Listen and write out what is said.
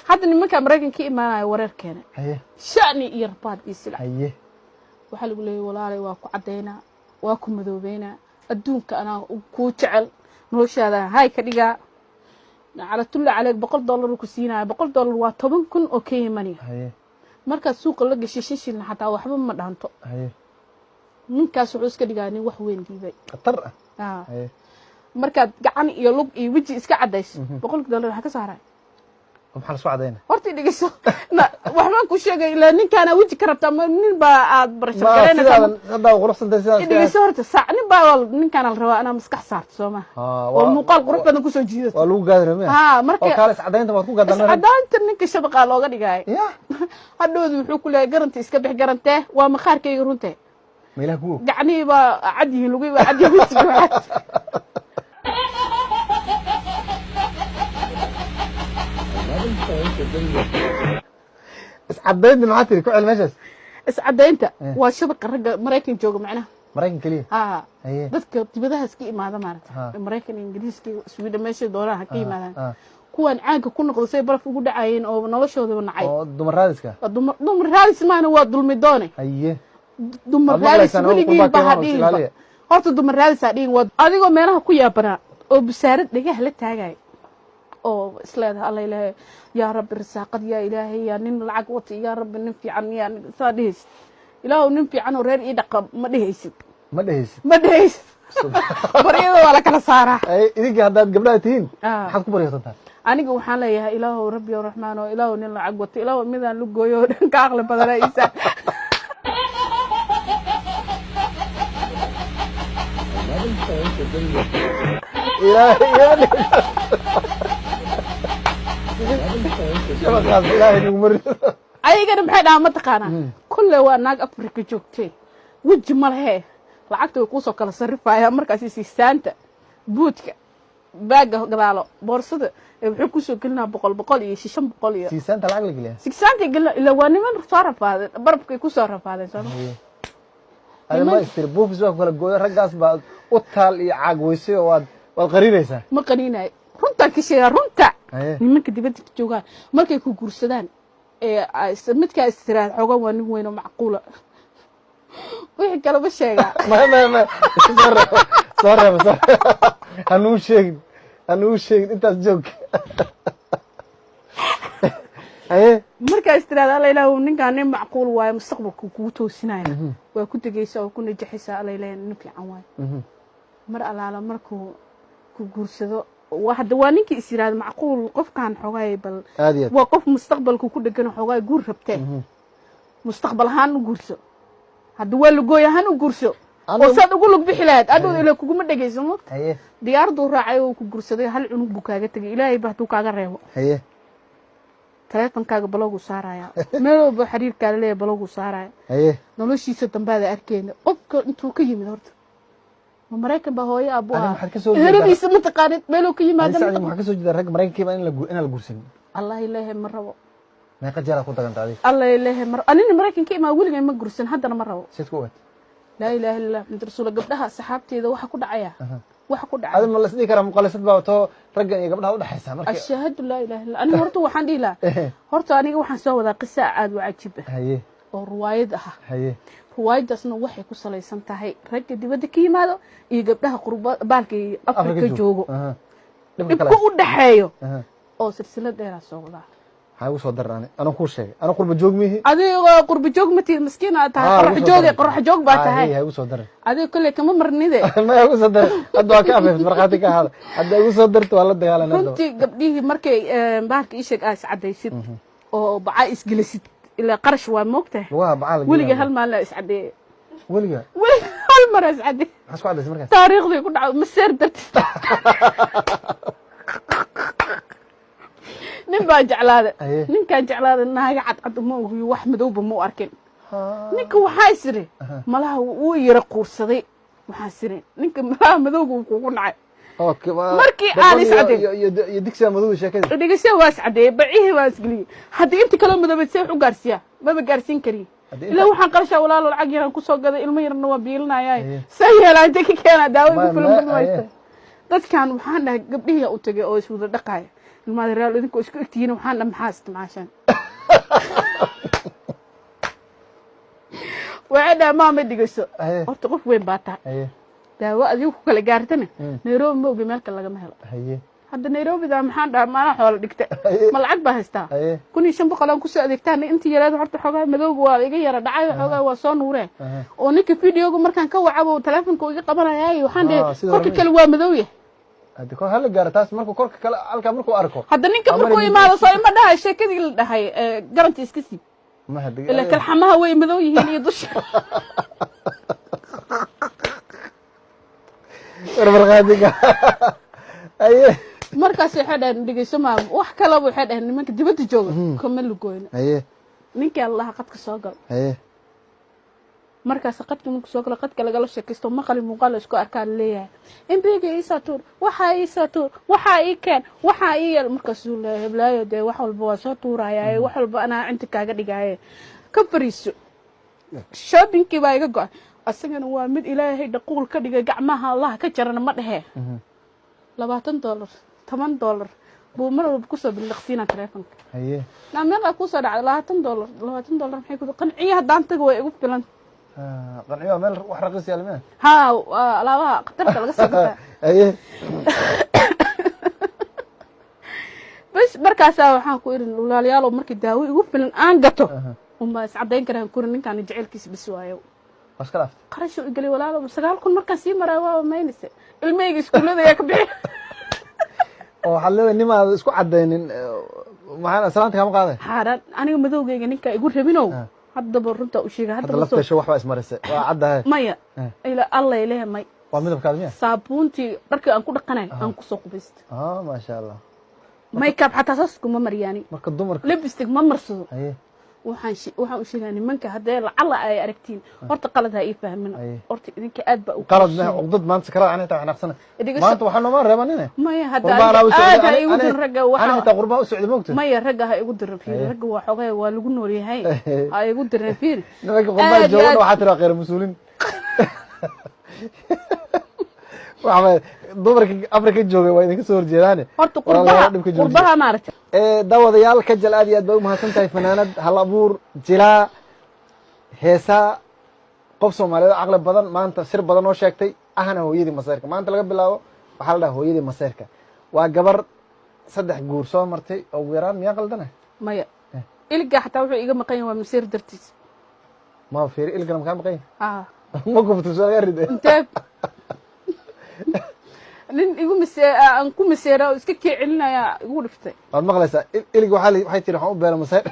hadda nimanka Mareykanka imaanayo wareerkeena shani iyo rabaad isla waxa lagu leeyahay walaalay waa ku cadeynaa waa ku madoobeynaa adduunka ana ku jecel noloshaada hay ka dhiga على طول عليك $100 كسينا $100 و10,000 oo Kenya marka suuqa la gashay shishin xataa waxba ma dhaanto ninkaas wuxuu iska dhigaanay wax weyn diibay qatar marka gacan iyo lug iyo waji iska cadays $100 waxa ka saaray maxaa la soo cadeynaa horta dhigayso waxaan ku sheegay ilaa ninkaana waji ka rabta nin baa aad barasho gareynaa hadda quruxsantahay sidaas dhigayso horta nin baa ninkaana la rabaa ana maskax saarto Soomaa oo muuqaal qurux badan ku soo jiidato waa lagu gaadinaa marka oo kale cadeynta waad ku gaadana cadeynta ninka shabaqa looga dhigay hadhood wuxuu ku leeyahay garanti iska bix garantee waa maqaarkayga runtii meelaha ku gacni ba cadii lagu waa cadii iscadeynta maxaa tiri ku cilmeeshaas iscadeynta waa shabaqa ragga Mareykan jooga macnaha Mareykan kaliya dadka dibadaha iska imaada maaragtay Mareykan Ingiriiska Sweden meesha dooraha ka yimaadaan kuwan caanka ku noqday say baraf ugu dhacayeen oo noloshooda nacay oo dumar raadiska dumar raadis maana waa dulmi doone dumar raadis wiligiin baa hadhiin horta dumar raadis hadhiin waa adigoo meelaha ku yaabana oo bisaarad dhagaha la taagay oo isleedahay Allah ilaahay ya rabbi risaaqad ya ilaahay ya nin lacag wata ya rabbi nin fiican ya saadis ilaahu nin fiican oo reer ii dhaqab ma dhehaysid baryada waa la kala saaraa idinka haddaad gabdhaha tihiin maxaad ku baryosantaa aniga waxaan leeyahay ilaahu rabbi oo raxmaan oo ilaahu nin lacag wata ilaahu midaan lu gooyo dhan ka aqli badana isa ayagana maxay dhahaa ma taqaanaa kulle waa naag Afrika joogtay waji ma lehe lacagta way ku soo kala sarifayaan markaas siisaanta buudka baaga gadaalo boorsada wuxuu ku soo gelinaa $100 iyo $500 iyo siisaanta lacag la geliyaa siisaanta ila waa niman soo rafaadeen barabkay ku soo rafaadeen Soomaa ma istir buufis waa kala gooyo raggaas baa u taal iyo caag weysay oo waad qariinaysaa ma qariinay runta ka sheega runta nimanka dibadda joogaan markay ku guursadaan midka istiraad xogan waa nin weyn oo macquula wixii kale ma sheega ma sorry hanuu sheegin intaas joog marka istiraad Allah ilaahu ninkaan nin macquul waayo mustaqbalku kugu toosinaya waa ku tagaysaa oo ku najaxaysaa Allah ilaahay nin fiican waayo mar alaala markuu ku guursado واحد وانينك إسرائيل معقول قف كان حواي بل وقف مستقبل كوكو كانوا حواي جور ربتين مستقبل هانو جورسو هاد ولا جويا هانو جورسو وصاد أقول لك بحلاد أدو إلى كوكو مدة جيزمك ديار دور راعي وكجورسو ده هل عنق بكاجة تجي إلهي بهتو كاجر رهو ثلاثة كاجر بلوغو سارايا ملو بحرير كارليه بلوغو سارايا نلوشي ستم بعد أركين أوك أنتو كي مدرت Mareykan ba hooyo abuha herabiisa ma taqaanid meelo ka yimaadaan waxa ka soo jeeda rag Mareykanka in la guursan Allah ilaahay ma rabo meeqa jeer ku tagantaadi Allah ilaahay mar anina Mareykanka ima wiliga ma guursan haddana ma rabo sid ku wad la ilaaha illa Allah rasuul gabdhaha saxaabteeda waxa ku dhacaya adama la sidii kara muqallisad baa to raggan iyo gabdhaha u dhaxaysa markii ashhadu la ilaaha illa aniga horta waxaan dhila horta aniga waxaan soo wadaa qisa aad u cajiib oo riwaayad ah ruwaayadaasna waxay ku salaysan tahay ragga dibadda ka yimaado iyo gabdhaha qurba baalkii Afrika joogo dibku u dhaxeeyo oo silsilad dheer soo wada ha ugu soo daraan ana ku sheegay ana qurba joog mihi adiga qurba joog ma tii miskiin aad tahay qurux joog baa tahay ha ugu soo daray adiga kale kama marnide ma ugu soo daray hadda waa ka afeef marqaati ka hada hadda ugu soo darto waa la dagaalanaa runtii gabdhihii markay baalka ishag aas cadaysid oo bacaa isgelisid إلا قرش وموقته ولقى هالمال إسعدي ولقى هالمرة إسعدي حسوا عدس مركز تاريخ ذي كنا مسير درت نبى جعلاد نكان جعلاد إنها قعد مو هو وحمد وبمو أركن نك وحاسري ملها ويرقور صديق وحاسرين نك ملها مذوق وكون اوكي markii aan iscadey yadiksa madow sheekada dhigaysa waa iscadey bacihi waa isgaliye hadii inta kala madabadse wuxuu gaarsiya ma gaarsiin kari ilaa waxaan qarshaa walaalo lacag yaraan ku soo gaday ilmo yarna waa biilinayay sayelaanta ka keena daawo ku filan badmaysta dadkan waxaan dhahay gabdhihi u tagay oo iswada dhaqay ilmaada real idinku isku egtihiin waxaan dhan maxaa isticmaashaan waxay maama dhigayso horta qof weyn baa tahay daawo adigu ku kala gaartana Nairobi ma ogi meel kale lagama helo hadda Nairobi daa maxaan dhahaa maana xoolo dhigta ma lacag baa haystaa 1500 aan ku soo adeegtaan intii yaraad horta xogaa madowga waa iga yara dhacay xogaa waa soo nuureen oo ninka videoga markaan ka wacabo telefoonka iga qabanayay waxaan dhahay korka kale waa madow yahay hadda ko hal gaar taas markuu korka kale halka markuu arko hadda ninka markuu imaado soo ima dhahay sheekadii la dhahay garanti iska siib ma hadda ila kal xamaha way madow yihiin iyo dusha warbarqaadiga markaas waxay dhahan dhigayso maam wax kale waxay dhahan nimanka dibadda jooga kuma lugoyna ninka Allah qadka soo gal markaas qadka markuu soo galo qadka laga la sheekaysto maqal muuqaal isku arkaan leeyahay imbiga isatur waxa ay keen waxa ay markaas uu leeyahay heblaayo de wax walba waa soo tuurayay wax walba ana inta kaaga dhigay ka fariiso shoppingkii baa iga go'ay asagana waa mid ilaahay dhaqul ka dhigay gacmaha Allah ka jarana ma dhahe $20 $10 buu mar walba ku soo bilaqsiina telefoonka meel ku soo dhacay $20 maxay ku qanciye hadaan tago way igu filan qanciyo meel wax raqiis yaalmeen alaabaha qatarka laga soo gataa bas markaas waxaan ku irin walaalayaal markii daawo igu filan aan gato uma iscadeyn karaan kurin ninkan jecelkiis bis waayo waskalaaf qarasho igalay walaalo 9,000 markaan sii maray waa meynaysa ilmeyga iskuulada ayaa ka bixi oo xalada nimaada isku cadeynin maxaan salaanta kama qaaday xaaran aniga madowgeyga ninka igu rabinow hadda runta u sheegay hadda lafteesho waxba ismarisay waa caddahay maya ila Allah ilaahay may waa midabkaad miya saabuuntii dharkii aan ku dhaqanay aan ku soo qubaysto ma sha Allah makeup xataa saas kuma maryaani marka dumarka lipstick ma marsado waxaan u sheegaa nimanka hadee lacala ay aragtiin horta qalad ha ii fahmin horta idinka aad ba u qalad ma uqdad maanta sakara aan taa xanaaqsan maanta waxaan noo reebanine maya hadda aad ay ugu dir raga waxa anta qurba u socdo moogta maya raga ha igu dir fiir raga waa xogay waa lagu nool yahay ha igu dir fiir nimanka qurba jooga waxa tira qeyr mas'uulin waxa dumarka Afrika jooga waa idinka soo horjeedaan horta qurbaha maartay daawadayaal ka jal aad iyo aad bay u mahadsantahay fanaanad hal abuur jilaa heesa qof Soomaaliyeed aqal badan maanta sir badan oo sheegtay ahna hooyadii masayrka maanta laga bilaabo waxa la dhahaa hooyadii masayrka waa gabar 3 guur soo martay oo weeraan miya qaldana maya ilga xataa wuxuu iga maqan yahay masir dartiis ma fiir ilga ma maqan ma gubto soo garid nin igu aan ku maseera iska kicinaya igu dhiftay waad maqlaysaa ilga waxay tiri waxaan u beelo masayr